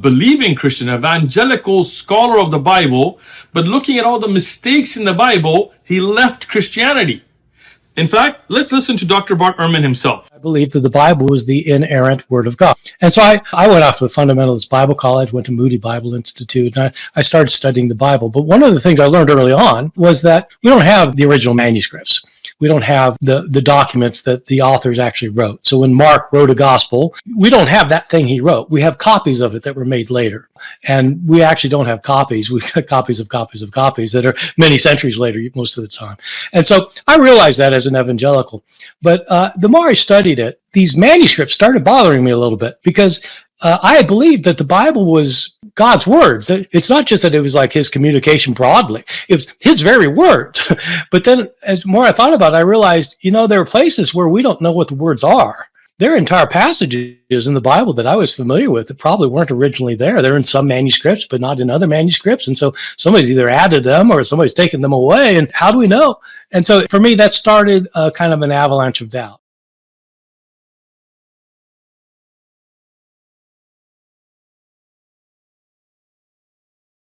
believing Christian, evangelical scholar of the Bible, but looking at all the mistakes in the Bible, he left Christianity. In fact, let's listen to Dr. Bart Ehrman himself. I believe that the Bible was the inerrant Word of God. And so I went off to a fundamentalist Bible college, went to Moody Bible Institute, and I started studying the Bible. But one of the things I learned early on was that we don't have the original manuscripts. We don't have the documents that the authors actually wrote. So when Mark wrote a gospel, we don't have that thing he wrote. We have copies of it that were made later. And we actually don't have copies. We've got copies of copies of copies that are many centuries later most of the time. And so I realized that as an evangelical. But the more I studied it, these manuscripts started bothering me a little bit because I had believed that the Bible was God's words. It's not just that it was like his communication broadly. It was his very words. But then as more I thought about it, I realized, there are places where we don't know what the words are. There are entire passages in the Bible that I was familiar with that probably weren't originally there. They're in some manuscripts, but not in other manuscripts. And so somebody's either added them or somebody's taken them away. And how do we know? And so for me, that started kind of an avalanche of doubt.